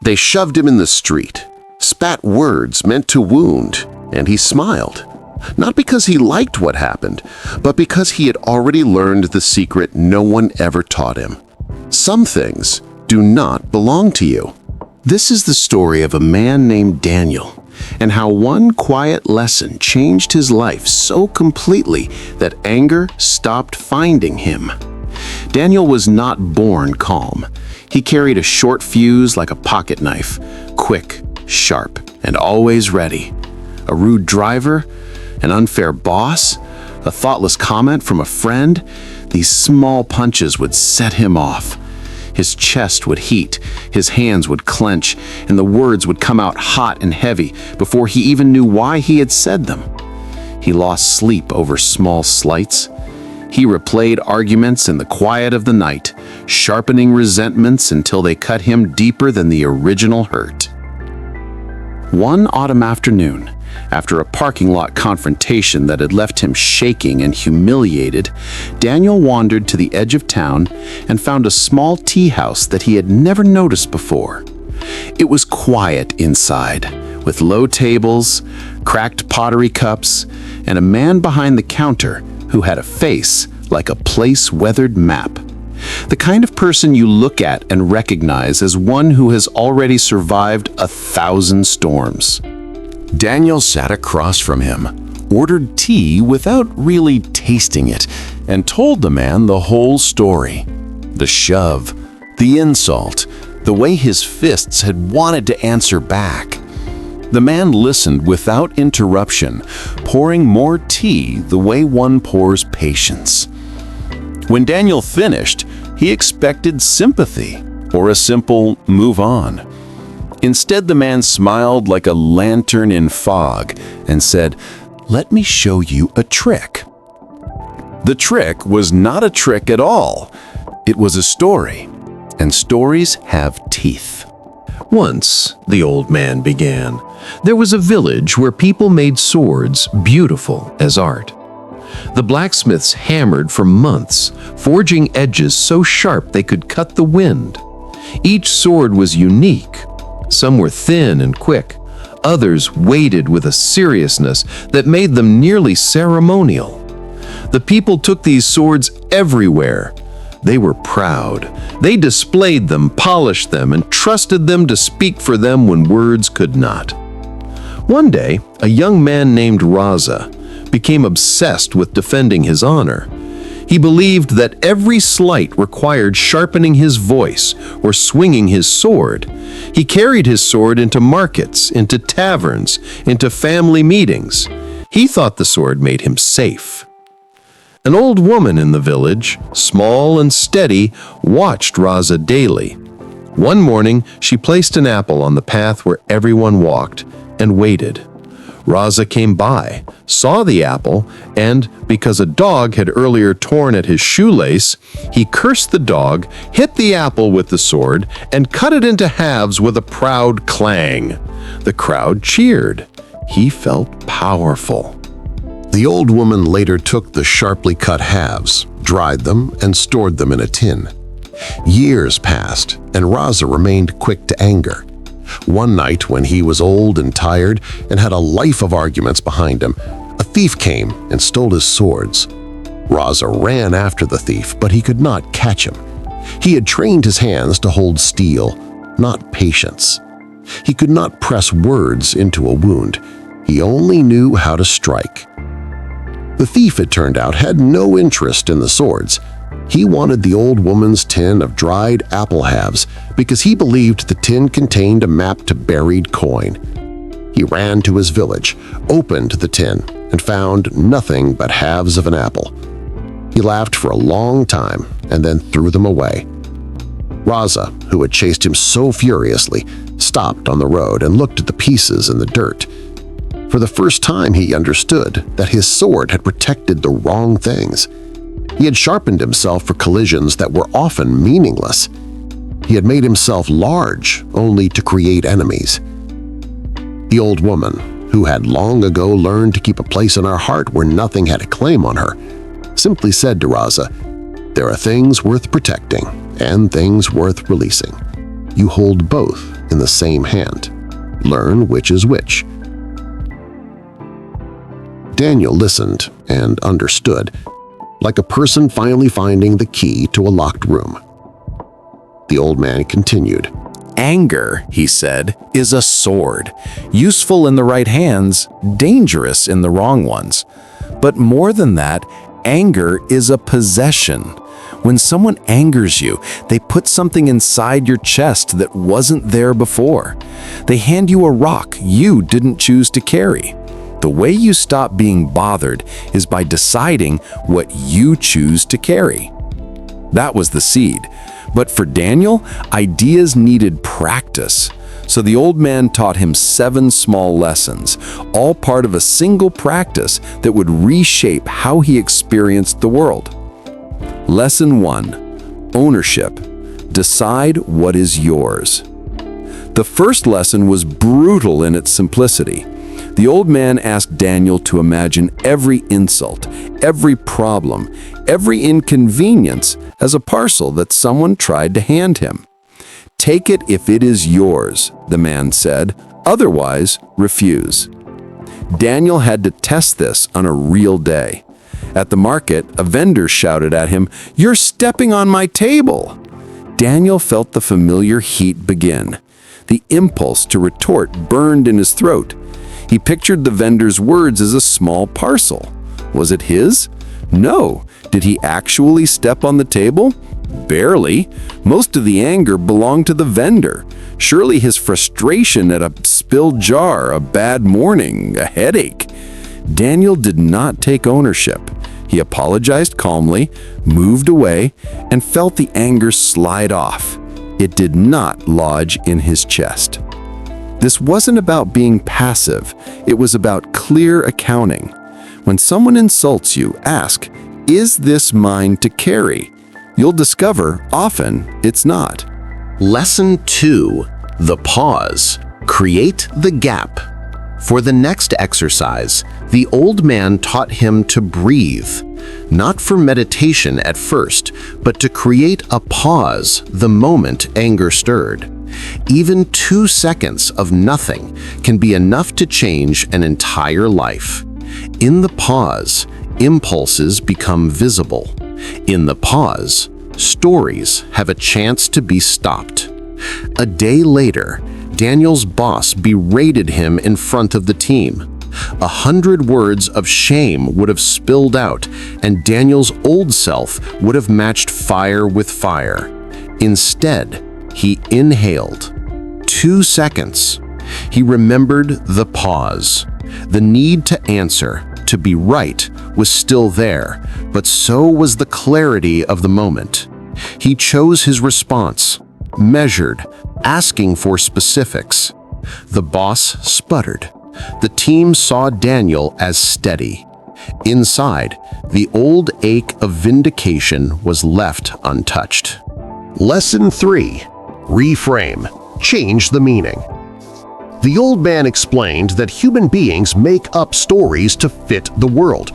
They shoved him in the street, spat words meant to wound, and he smiled. Not because he liked what happened, but because he had already learned the secret no one ever taught him. Some things do not belong to you. This is the story of a man named Daniel, and how one quiet lesson changed his life so completely that anger stopped finding him. Daniel was not born calm. He carried a short fuse like a pocket knife, quick, sharp, and always ready. A rude driver, an unfair boss, a thoughtless comment from a friend, these small punches would set him off. His chest would heat, his hands would clench, and the words would come out hot and heavy before he even knew why he had said them. He lost sleep over small slights. He replayed arguments in the quiet of the night, sharpening resentments until they cut him deeper than the original hurt. One autumn afternoon, after a parking lot confrontation that had left him shaking and humiliated, Daniel wandered to the edge of town and found a small tea house that he had never noticed before. It was quiet inside, with low tables, cracked pottery cups, and a man behind the counter who had a face like a place-weathered map. The kind of person you look at and recognize as one who has already survived 1,000 storms. Daniel sat across from him, ordered tea without really tasting it, and told the man the whole story. The shove, the insult, the way his fists had wanted to answer back. The man listened without interruption, pouring more tea the way one pours patience. When Daniel finished, he expected sympathy or a simple move on. Instead, the man smiled like a lantern in fog and said, "Let me show you a trick." The trick was not a trick at all. It was a story, and stories have teeth. Once, the old man began, there was a village where people made swords beautiful as art. The blacksmiths hammered for months, forging edges so sharp they could cut the wind. Each sword was unique. Some were thin and quick. Others weighted with a seriousness that made them nearly ceremonial. The people took these swords everywhere. They were proud. They displayed them, polished them, and trusted them to speak for them when words could not. One day, a young man named Raza became obsessed with defending his honor. He believed that every slight required sharpening his voice or swinging his sword. He carried his sword into markets, into taverns, into family meetings. He thought the sword made him safe. An old woman in the village, small and steady, watched Raza daily. One morning, she placed an apple on the path where everyone walked and waited. Raza came by, saw the apple, and, because a dog had earlier torn at his shoelace, he cursed the dog, hit the apple with the sword, and cut it into halves with a proud clang. The crowd cheered. He felt powerful. The old woman later took the sharply cut halves, dried them, and stored them in a tin. Years passed, and Raza remained quick to anger. One night, when he was old and tired and had a life of arguments behind him, a thief came and stole his swords. Raza ran after the thief, but he could not catch him. He had trained his hands to hold steel, not patience. He could not press words into a wound. He only knew how to strike. The thief, it turned out, had no interest in the swords. He wanted the old woman's tin of dried apple halves because he believed the tin contained a map to buried coin. He ran to his village, opened the tin, and found nothing but halves of an apple. He laughed for a long time and then threw them away. Raza, who had chased him so furiously, stopped on the road and looked at the pieces in the dirt. For the first time, he understood that his sword had protected the wrong things. He had sharpened himself for collisions that were often meaningless. He had made himself large only to create enemies. The old woman, who had long ago learned to keep a place in our heart where nothing had a claim on her, simply said to Raza, "There are things worth protecting and things worth releasing. you hold both in the same hand. Learn which is which. Daniel listened and understood, like a person finally finding the key to a locked room. The old man continued. Anger, he said, is a sword, useful in the right hands, dangerous in the wrong ones. But more than that, anger is a possession. When someone angers you, they put something inside your chest that wasn't there before. They hand you a rock you didn't choose to carry. The way you stop being bothered is by deciding what you choose to carry. That was the seed. But for Daniel, ideas needed practice. So the old man taught him 7 small lessons, all part of a single practice that would reshape how he experienced the world. Lesson 1. Ownership. Decide what is yours. The first lesson was brutal in its simplicity. The old man asked Daniel to imagine every insult, every problem, every inconvenience as a parcel that someone tried to hand him. Take it if it is yours, the man said, otherwise refuse. Daniel had to test this on a real day. At the market, a vendor shouted at him, "You're stepping on my table!" Daniel felt the familiar heat begin. The impulse to retort burned in his throat. He pictured the vendor's words as a small parcel. Was it his? No. Did he actually step on the table? Barely. Most of the anger belonged to the vendor. Surely his frustration at a spilled jar, a bad morning, a headache. Daniel did not take ownership. He apologized calmly, moved away, and felt the anger slide off. It did not lodge in his chest. This wasn't about being passive. It was about clear accounting. When someone insults you, ask, "Is this mine to carry?" You'll discover often it's not. Lesson 2. The pause. Create the gap. For the next exercise, the old man taught him to breathe, not for meditation at first, but to create a pause the moment anger stirred. Even 2 seconds of nothing can be enough to change an entire life. In the pause, impulses become visible. In the pause, stories have a chance to be stopped. A day later, Daniel's boss berated him in front of the team. 100 words of shame would have spilled out, and Daniel's old self would have matched fire with fire. Instead, he inhaled. 2 seconds. He remembered the pause. The need to answer, to be right, was still there, but so was the clarity of the moment. He chose his response, measured, asking for specifics. The boss sputtered. The team saw Daniel as steady. Inside, the old ache of vindication was left untouched. Lesson 3. Reframe. Change the meaning. The old man explained that human beings make up stories to fit the world.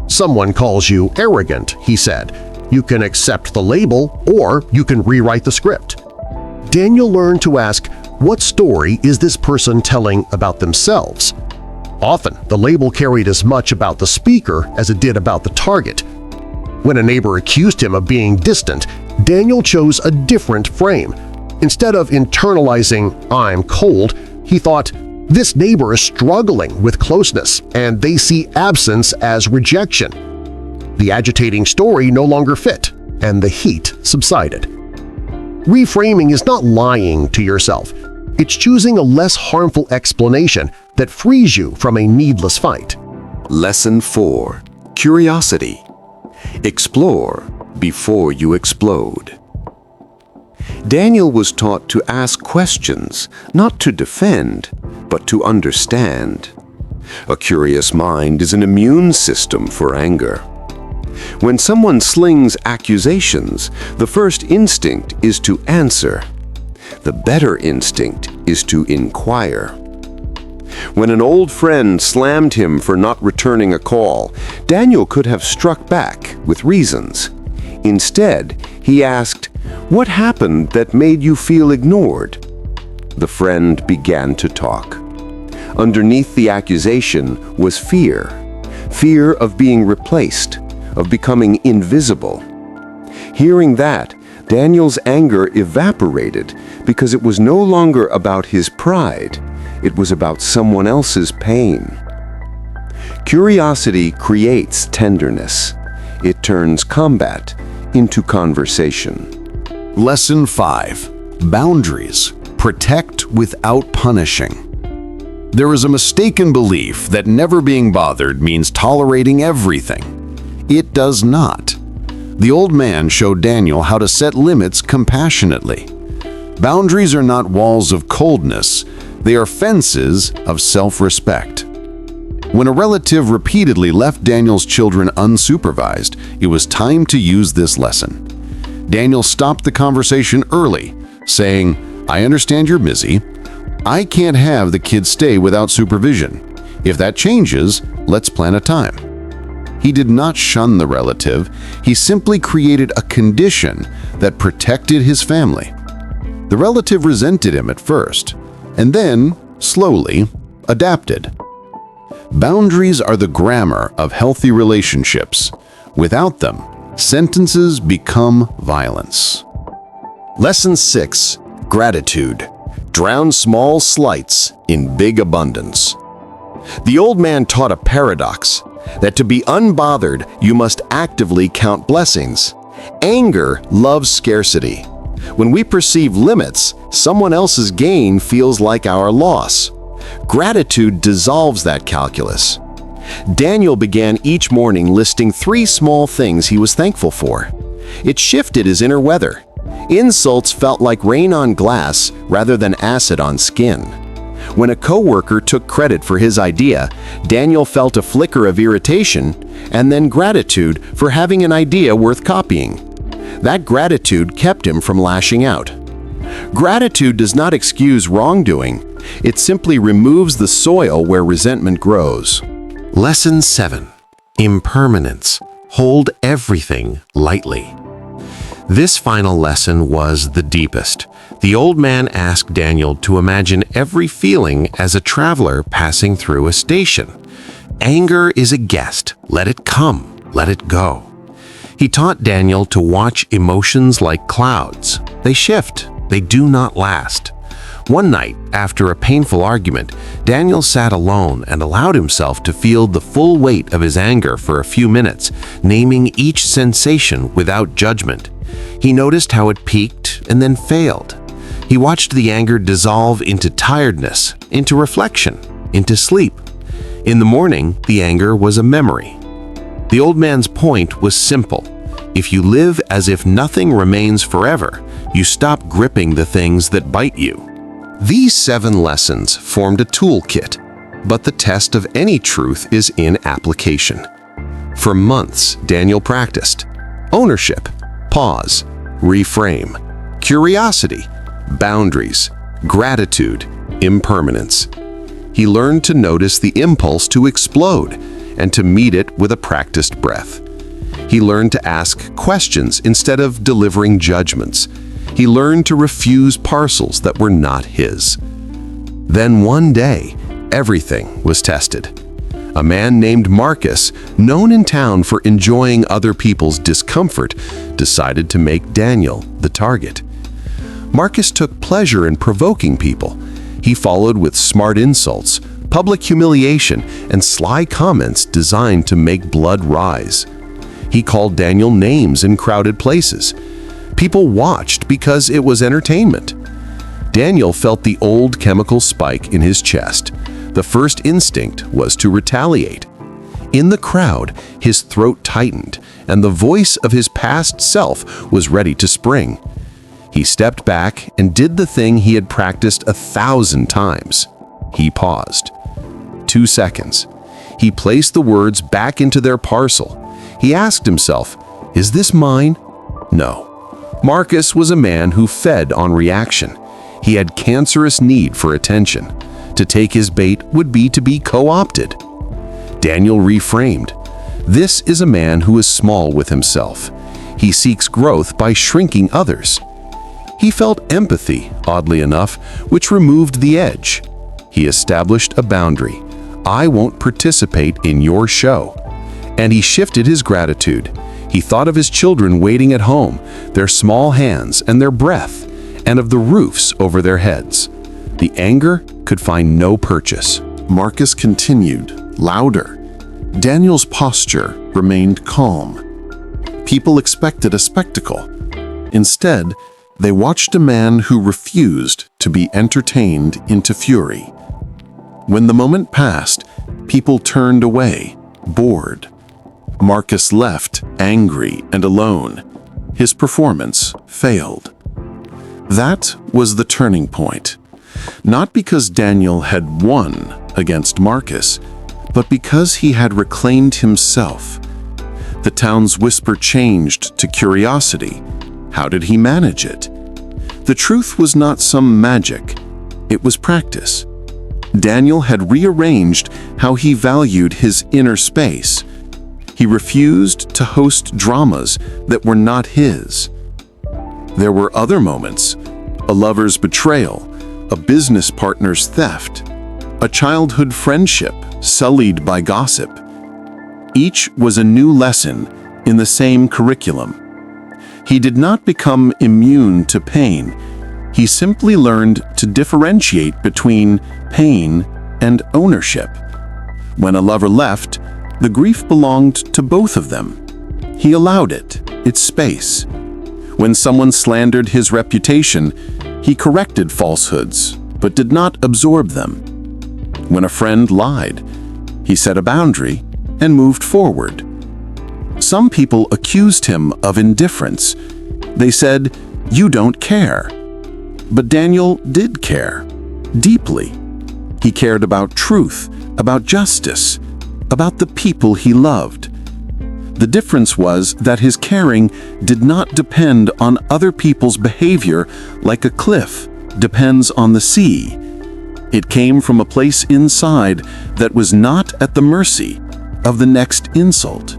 Someone calls you arrogant, he said. You can accept the label, or you can rewrite the script. Daniel learned to ask, what story is this person telling about themselves? Often, the label carried as much about the speaker as it did about the target. When a neighbor accused him of being distant, Daniel chose a different frame. Instead of internalizing, "I'm cold," he thought, "This neighbor is struggling with closeness, and they see absence as rejection." The agitating story no longer fit, and the heat subsided. Reframing is not lying to yourself. It's choosing a less harmful explanation that frees you from a needless fight. Lesson 4. Curiosity. Explore before you explode. Daniel was taught to ask questions, not to defend, but to understand. A curious mind is an immune system for anger. When someone slings accusations, the first instinct is to answer. The better instinct is to inquire. When an old friend slammed him for not returning a call, Daniel could have struck back with reasons. Instead, he asked, What happened that made you feel ignored?" The friend began to talk. Underneath the accusation was fear. Fear of being replaced, of becoming invisible. Hearing that, Daniel's anger evaporated because it was no longer about his pride. It was about someone else's pain. Curiosity creates tenderness. It turns combat into conversation. Lesson 5. Boundaries. Protect without punishing. There is a mistaken belief that never being bothered means tolerating everything. It does not. The old man showed Daniel how to set limits compassionately. Boundaries are not walls of coldness, they are fences of self-respect. When a relative repeatedly left Daniel's children unsupervised, it was time to use this lesson. Daniel stopped the conversation early, saying, "I understand you're busy. I can't have the kids stay without supervision. If that changes, let's plan a time." He did not shun the relative, he simply created a condition that protected his family. The relative resented him at first, and then, slowly, adapted. Boundaries are the grammar of healthy relationships. Without them, sentences become violence. Lesson 6. Gratitude. Drown small slights in big abundance. The old man taught a paradox, that to be unbothered, you must actively count blessings. Anger loves scarcity. When we perceive limits, someone else's gain feels like our loss. Gratitude dissolves that calculus. Daniel began each morning listing 3 small things he was thankful for. It shifted his inner weather. Insults felt like rain on glass rather than acid on skin. When a coworker took credit for his idea, Daniel felt a flicker of irritation and then gratitude for having an idea worth copying. That gratitude kept him from lashing out. Gratitude does not excuse wrongdoing. It simply removes the soil where resentment grows. Lesson 7. Impermanence. Hold everything lightly. This final lesson was the deepest. The old man asked Daniel to imagine every feeling as a traveler passing through a station. Anger is a guest. Let it come. Let it go. He taught Daniel to watch emotions like clouds. They shift. They do not last. One night, after a painful argument, Daniel sat alone and allowed himself to feel the full weight of his anger for a few minutes, naming each sensation without judgment. He noticed how it peaked and then failed. He watched the anger dissolve into tiredness, into reflection, into sleep. In the morning, the anger was a memory. The old man's point was simple. If you live as if nothing remains forever, you stop gripping the things that bite you. These 7 lessons formed a toolkit, but the test of any truth is in application. For months, Daniel practiced ownership, pause, reframe, curiosity, boundaries, gratitude, impermanence. He learned to notice the impulse to explode and to meet it with a practiced breath. He learned to ask questions instead of delivering judgments. He learned to refuse parcels that were not his. Then one day, everything was tested. A man named Marcus, known in town for enjoying other people's discomfort, decided to make Daniel the target. Marcus took pleasure in provoking people. He followed with smart insults, public humiliation, and sly comments designed to make blood rise. He called Daniel names in crowded places. People watched because it was entertainment. Daniel felt the old chemical spike in his chest. The first instinct was to retaliate. In the crowd, his throat tightened, and the voice of his past self was ready to spring. He stepped back and did the thing he had practiced 1,000 times. He paused. 2 seconds. He placed the words back into their parcel. He asked himself, "Is this mine?" No. Marcus was a man who fed on reaction. He had cancerous need for attention. To take his bait would be to be co-opted. Daniel reframed. This is a man who is small with himself. He seeks growth by shrinking others. He felt empathy, oddly enough, which removed the edge. He established a boundary. I won't participate in your show. And he shifted his gratitude. He thought of his children waiting at home, their small hands and their breath, and of the roofs over their heads. The anger could find no purchase. Marcus continued, louder. Daniel's posture remained calm. People expected a spectacle. Instead, they watched a man who refused to be entertained into fury. When the moment passed, people turned away, bored. Marcus left, angry and alone. His performance failed. That was the turning point. Not because Daniel had won against Marcus, but because he had reclaimed himself. The town's whisper changed to curiosity. How did he manage it? The truth was not some magic. It was practice. Daniel had rearranged how he valued his inner space. He refused to host dramas that were not his. There were other moments: a lover's betrayal, a business partner's theft, a childhood friendship sullied by gossip. Each was a new lesson in the same curriculum. He did not become immune to pain. He simply learned to differentiate between pain and ownership. When a lover left, the grief belonged to both of them. He allowed it, its space. When someone slandered his reputation, he corrected falsehoods, but did not absorb them. When a friend lied, he set a boundary and moved forward. Some people accused him of indifference. They said, "You don't care." But Daniel did care, deeply. He cared about truth, about justice, about the people he loved. The difference was that his caring did not depend on other people's behavior like a cliff depends on the sea. It came from a place inside that was not at the mercy of the next insult.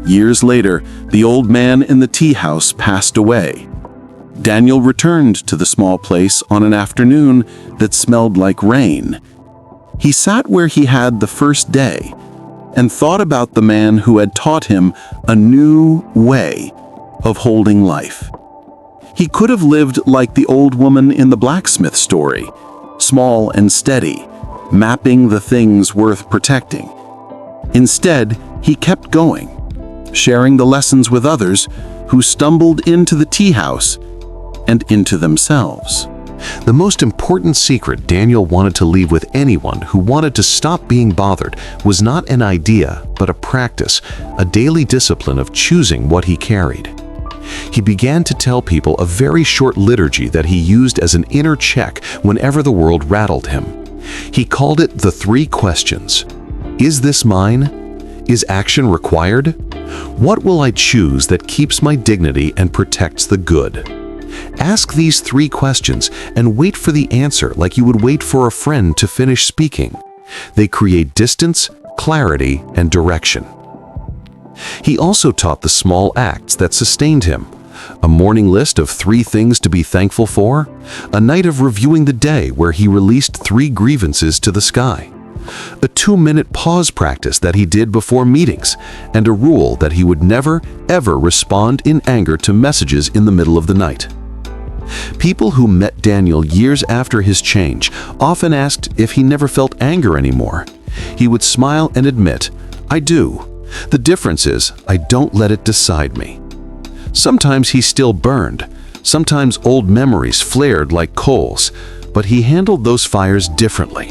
Years later, the old man in the tea house passed away. Daniel returned to the small place on an afternoon that smelled like rain. He sat where he had the first day and thought about the man who had taught him a new way of holding life. He could have lived like the old woman in the blacksmith story, small and steady, mapping the things worth protecting. Instead, he kept going, sharing the lessons with others who stumbled into the tea house and into themselves. The most important secret Daniel wanted to leave with anyone who wanted to stop being bothered was not an idea, but a practice, a daily discipline of choosing what he carried. He began to tell people a very short liturgy that he used as an inner check whenever the world rattled him. He called it the 3 questions. Is this mine? Is action required? What will I choose that keeps my dignity and protects the good? Ask these 3 questions and wait for the answer like you would wait for a friend to finish speaking. They create distance, clarity, and direction. He also taught the small acts that sustained him. A morning list of 3 things to be thankful for, a night of reviewing the day where he released 3 grievances to the sky, a 2-minute pause practice that he did before meetings, and a rule that he would never, ever respond in anger to messages in the middle of the night. People who met Daniel years after his change often asked if he never felt anger anymore. He would smile and admit, "I do. The difference is, I don't let it decide me." Sometimes he still burned. Sometimes old memories flared like coals, but he handled those fires differently.